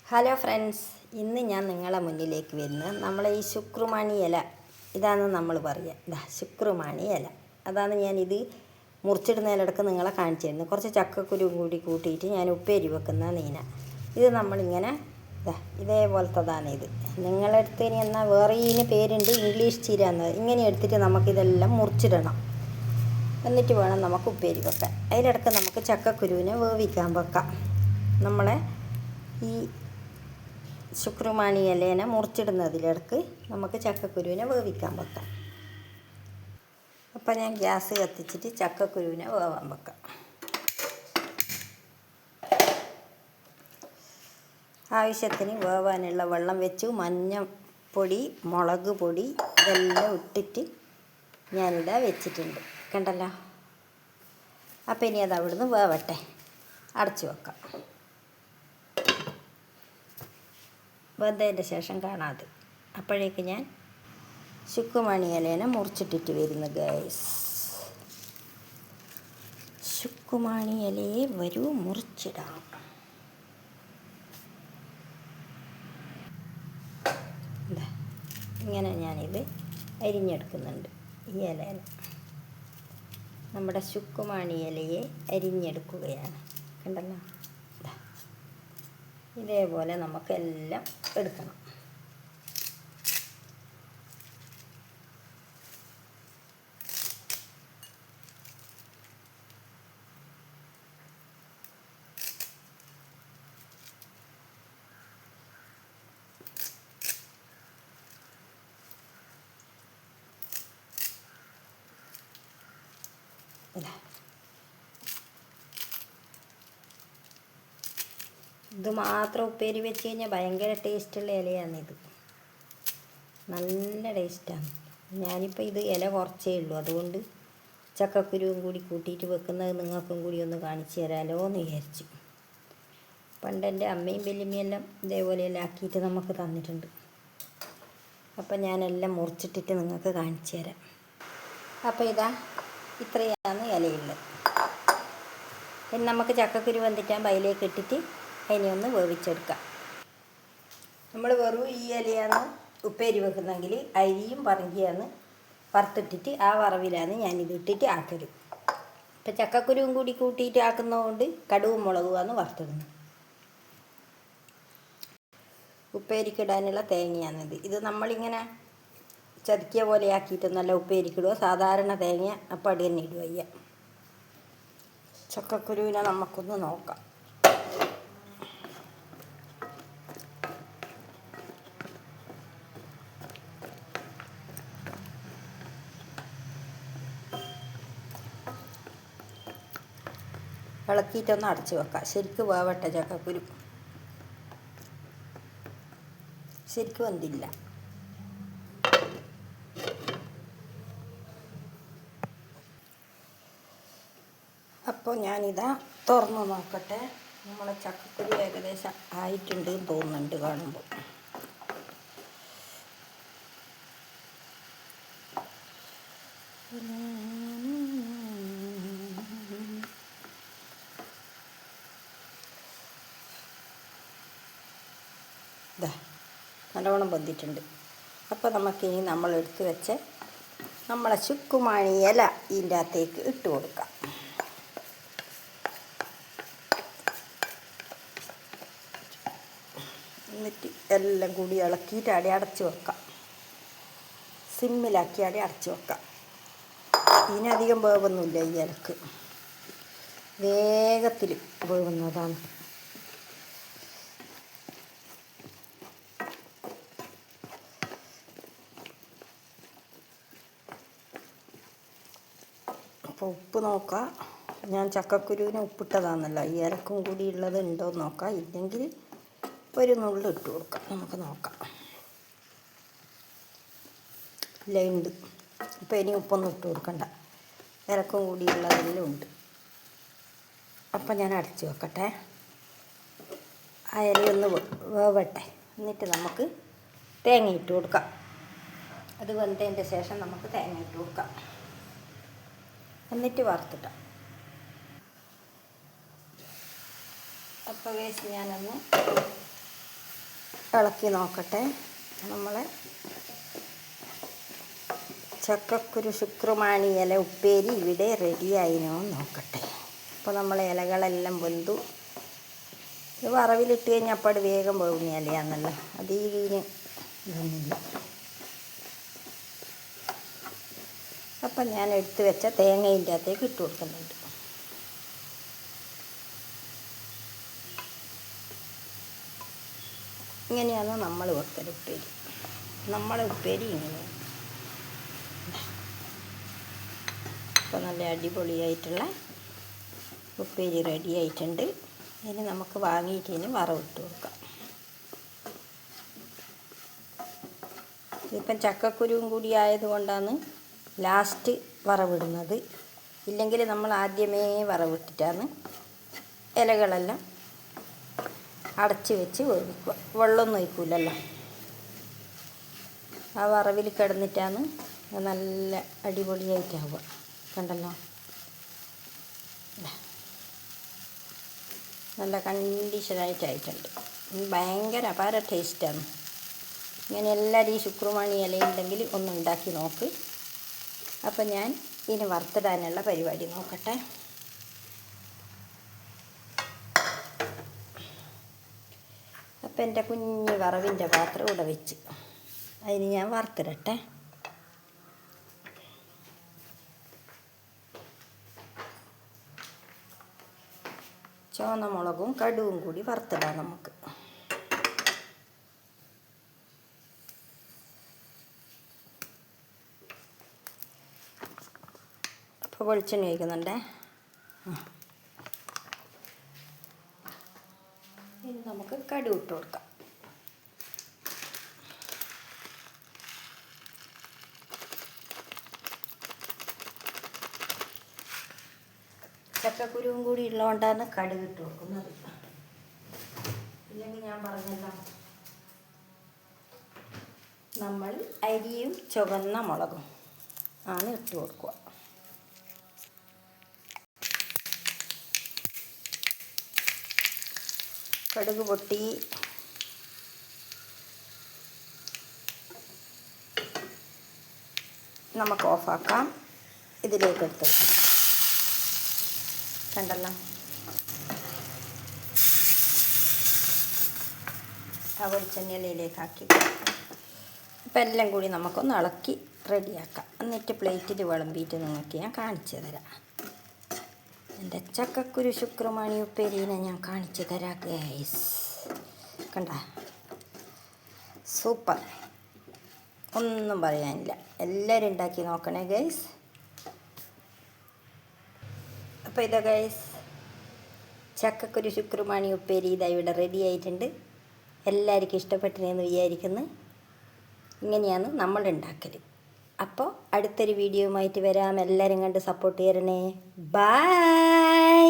Hello friends, ഇന്ന് ഞാൻ നിങ്ങളെ മുന്നിലേക്ക് വരുന്നത് നമ്മളെ ഈ ശുക്രുമാണി ഇല ഇതാണ് നമ്മൾ പറയുക. ഇതാ ശുക്രുമാണി ഇല, അതാണ് ഞാനിത് മുറിച്ചിടുന്നതിലിടക്ക് നിങ്ങളെ കാണിച്ചു തരുന്നത്. കുറച്ച് ചക്കക്കുരു കൂടി കൂട്ടിയിട്ട് ഞാൻ ഉപ്പേരി വെക്കുന്ന നീന. ഇത് നമ്മളിങ്ങനെ ഇതേപോലത്തതാണ്. ഇത് നിങ്ങളുടെ അടുത്ത് ഇനി എന്നാൽ വേറെ ഇതിന് പേരുണ്ട്, ഇംഗ്ലീഷ് ചീര എന്നത്. ഇങ്ങനെ എടുത്തിട്ട് നമുക്കിതെല്ലാം മുറിച്ചിടണം. എന്നിട്ട് വേണം നമുക്ക് ഉപ്പേരി വെക്കാൻ. അതിലിടക്ക് നമുക്ക് ചക്കക്കുരുവിനെ വേവിക്കാൻ വെക്കാം. നമ്മളെ ഈ ശുക്രുമാണി ഇലേനെ മുറിച്ചിടുന്നതിലിടക്ക് നമുക്ക് ചക്കക്കുരുവിനെ വേവിക്കാൻ വെക്കാം. അപ്പം ഞാൻ ഗ്യാസ് കത്തിച്ചിട്ട് ചക്കക്കുരുവിനെ വേവാൻ വെക്കാം. ആവശ്യത്തിന് വേവാനുള്ള വെള്ളം വെച്ചു. മഞ്ഞൾപ്പൊടി, മുളക് പൊടി ഇതെല്ലാം ഇട്ടിട്ട് ഞാനിതാ വെച്ചിട്ടുണ്ട്, കണ്ടല്ലോ. അപ്പം ഇനി അത് അവിടുന്ന് വേവട്ടെ, അടച്ചു വെക്കാം. വെന്തതിൻ്റെ ശേഷം കാണാതെ. അപ്പോഴേക്ക് ഞാൻ ശുക്കുമാണി ഇലേനെ മുറിച്ചിട്ടിട്ട് വരുന്നു ഗൈസ്. ശുക്കുമാണി ഇലയെ വരൂ മുറിച്ചിടാം. ഇങ്ങനെ ഞാനിത് അരിഞ്ഞെടുക്കുന്നുണ്ട്. ഈ ഇലേനെ, നമ്മുടെ ശുക്കുമാണി ഇലയെ അരിഞ്ഞെടുക്കുകയാണ്, കണ്ടല്ലോ. ഇതേപോലെ നമുക്കെല്ലാം എടുക്കണം. ഇത് മാത്രം ഉപ്പേരി വെച്ച് കഴിഞ്ഞാൽ ഭയങ്കര ടേസ്റ്റുള്ള ഇലയാണിത്, നല്ല ടേസ്റ്റാണ്. ഞാനിപ്പോൾ ഇത് ഇല കുറച്ചേ ഉള്ളൂ, അതുകൊണ്ട് ചക്കക്കുരുവും കൂടി കൂട്ടിയിട്ട് വെക്കുന്നത് നിങ്ങൾക്കും കൂടി ഒന്ന് കാണിച്ചു തരാമല്ലോ എന്ന് വിചാരിച്ചു. പണ്ട് എൻ്റെ അമ്മയും വല്യമ്മയെല്ലാം ഇതേപോലെയെല്ലാം ആക്കിയിട്ട് നമുക്ക് തന്നിട്ടുണ്ട്. അപ്പം ഞാനെല്ലാം മുറിച്ചിട്ടിട്ട് നിങ്ങൾക്ക് കാണിച്ചു തരാം. അപ്പോൾ ഇതാ ഇത്രയാണ് ഇലയുള്ളത്. ഇനി നമുക്ക് ചക്കക്കുരു വന്നിട്ടാകുമ്പോൾ അതിലേക്ക് ഇട്ടിട്ട് അതിനെ ഒന്ന് വേവിച്ചെടുക്കാം. നമ്മൾ വെറും ഈ ഇലയാണ് ഉപ്പേരി വെക്കുന്നെങ്കിൽ അരിയും പറങ്കിയാണ് വറുത്തിട്ടിട്ട് ആ വറവിലാണ് ഞാനിത് ഇട്ടിട്ട് ആക്കല്. ഇപ്പം ചക്കക്കുരുവും കൂടി കൂട്ടിയിട്ട് ആക്കുന്നതുകൊണ്ട് കടുവും മുളകുമാണ് വറുത്തിടുന്നത്. ഉപ്പേരിക്കിടാനുള്ള തേങ്ങയാണിത്. ഇത് നമ്മളിങ്ങനെ ചതുക്കിയ പോലെ ആക്കിയിട്ടൊന്നല്ല ഉപ്പേരിക്കിടുക, സാധാരണ തേങ്ങ അപ്പം അടി തന്നെ ഇടുക ചെയ്യുക. ചക്കക്കുരുവിനെ നമുക്കൊന്ന് നോക്കാം. ഇളക്കിയിട്ടൊന്ന് അടച്ച് വെക്കാം. ശരിക്കും വേവട്ടെ. ചക്കക്കുരു ശരിക്കും വെന്തില്ല. അപ്പോൾ ഞാനിതാ തുറന്ന് നോക്കട്ടെ. നമ്മളെ ചക്കക്കുരു ഏകദേശം ആയിട്ടുണ്ട് എന്ന് തോന്നുന്നുണ്ട് കാണുമ്പോൾ. ഇതാ നല്ലോണം വെന്തിട്ടുണ്ട്. അപ്പോൾ നമുക്കിനി നമ്മൾ എടുത്ത് വെച്ച് നമ്മളെ ശുക്കുമാണി ഇല ഇതിൻ്റെ അകത്തേക്ക് ഇട്ട് കൊടുക്കാം. എന്നിട്ട് എല്ലാം കൂടി ഇളക്കിയിട്ട് അടി അടച്ച് വെക്കാം. സിമ്മിലാക്കി അടി അടച്ച് വെക്കാം. ഇതിനധികം വേവൊന്നുമില്ല. ഈ ഇലക്ക് വേഗത്തിൽ വേവുന്നതാണ്. അപ്പോൾ ഉപ്പ് നോക്കാം. ഞാൻ ചക്കക്കുരുവിന് ഉപ്പിട്ടതാണെന്നല്ല, ഈ ഇലക്കും കൂടി ഉള്ളത് ഉണ്ടോ എന്ന് നോക്കാം. ഇല്ലെങ്കിൽ ഒരു നുള്ളി ഇട്ട് കൊടുക്കാം. നമുക്ക് നോക്കാം. ഇല്ല, ഉണ്ട്. ഇപ്പോൾ ഇനി ഉപ്പൊന്നും ഇട്ട് കൊടുക്കണ്ട, ഇലക്കും കൂടി ഉള്ളതെല്ലാം ഉണ്ട്. അപ്പം ഞാൻ അടച്ച് വെക്കട്ടെ. ആ ഇലയൊന്ന് വേവട്ടെ. എന്നിട്ട് നമുക്ക് തേങ്ങ ഇട്ട് കൊടുക്കാം. അത് വെന്തതിൻ്റെ ശേഷം നമുക്ക് തേങ്ങ ഇട്ട് കൊടുക്കാം. എന്നിട്ട് വറുത്തിട്ടാം. അപ്പോൾ ഞാനൊന്ന് ഇളക്കി നോക്കട്ടെ. നമ്മളെ ചക്കക്കുരു ശുക്രമാണി ഇല ഉപ്പേരി ഇവിടെ റെഡിയായിനോ നോക്കട്ടെ. അപ്പോൾ നമ്മളെ ഇലകളെല്ലാം വെന്തു. ഇത് വറവിലിട്ട് കഴിഞ്ഞാൽ അപ്പോൾ വേഗം പോകുന്ന ഇലയാണല്ലോ, അധികം ഇതൊന്നുമില്ല. അപ്പം ഞാൻ എടുത്ത് വെച്ച തേങ്ങയിൻ്റെ അകത്തേക്ക് ഇട്ട് കൊടുക്കുന്നുണ്ട്. ഇങ്ങനെയാണ് നമ്മൾ വെക്കൽ ഉപ്പേരി. നമ്മളെ ഉപ്പേരി ഇങ്ങനെയാണ്. അപ്പോൾ നല്ല അടിപൊളിയായിട്ടുള്ള ഉപ്പേരി റെഡി ആയിട്ടുണ്ട്. ഇനി നമുക്ക് വാങ്ങിയിട്ട് ഇനി വറവിട്ട് കൊടുക്കാം. ഇതിപ്പം ചക്കക്കുരുവും കൂടി ആയതുകൊണ്ടാണ് ലാസ്റ്റ് വറവിടുന്നത്. ഇല്ലെങ്കിൽ നമ്മൾ ആദ്യമേ വറവിട്ടിട്ടാണ് ഇലകളെല്ലാം അടച്ച് വെച്ച് വേവിക്കുക. വെള്ളമൊന്നും ഒഴിക്കില്ലല്ലോ. ആ വറവിൽ കിടന്നിട്ടാണ് നല്ല അടിപൊളിയായിട്ടാവുക. കണ്ടല്ലോ, നല്ല കണ്ടീഷനായിട്ടായിട്ടുണ്ട്. ഭയങ്കര അപാര ടേസ്റ്റാണ്. ഇങ്ങനെ എല്ലാവരും ഈ ശുക്രമാണി ഇലയുണ്ടെങ്കിൽ ഒന്ന് ഉണ്ടാക്കി നോക്ക്. അപ്പം ഞാൻ ഇതിന് വറുത്തിടാനുള്ള പരിപാടി നോക്കട്ടെ. അപ്പം എൻ്റെ കുഞ്ഞ് വറവിൻ്റെ പാത്രം ഇവിടെ വെച്ച് അതിന് ഞാൻ വറുത്തിടട്ടെ. ചുവന്ന മുളകും കടുവും കൂടി വറുത്തിടാം നമുക്ക്. അപ്പോൾ വെളിച്ചെണ്ണ ഒഴിക്കുന്നുണ്ടേ. ഇനി നമുക്ക് കടുവ് ഇട്ട് കൊടുക്കാം. ചക്കക്കുരുവും കൂടി ഉള്ളതുകൊണ്ടാണ് കടുക് ഇട്ട് കൊടുക്കുന്നത്. ഇല്ലെങ്കിൽ ഞാൻ പറഞ്ഞല്ലോ, നമ്മൾ അരിയും ചുവന്ന മുളകും ആണ് ഇട്ട് കൊടുക്കുക. കടുക് പൊട്ടി. നമുക്ക് ഓഫാക്കാം. ഇതിലേക്ക് എടുത്ത് വെക്കാം. കണ്ടല്ലോ, ആ വെളിച്ചെണ്ണയിലേക്കാക്കി. അപ്പം എല്ലാം കൂടി നമുക്കൊന്ന് ഇളക്കി റെഡിയാക്കാം. എന്നിട്ട് പ്ലേറ്റിൽ വിളമ്പിയിട്ട് നിങ്ങൾക്ക് ഞാൻ കാണിച്ചു തരാം. എൻ്റെ ചക്കക്കുരു ശുക്രമാണി ഉപ്പേരീനെ ഞാൻ കാണിച്ചു തരാം ഗൈസ്. കണ്ട, സൂപ്പർ, ഒന്നും പറയാനില്ല. എല്ലാവരും ഉണ്ടാക്കി നോക്കണേ ഗൈസ്. അപ്പോൾ ഇതാ ഗൈസ്, ചക്കക്കുരു ശുക്രമാണി ഉപ്പേരി ഇതാ ഇവിടെ റെഡി ആയിട്ടുണ്ട്. എല്ലാവർക്കും ഇഷ്ടപ്പെട്ടിരുന്നെന്ന് വിചാരിക്കുന്നു. ഇങ്ങനെയാണ് നമ്മൾ ഉണ്ടാക്കൽ. അപ്പോൾ അടുത്തൊരു വീഡിയോയുമായിട്ട് വരാം. എല്ലാവരും കണ്ട് സപ്പോർട്ട് ചെയ്യണേ. ബൈ.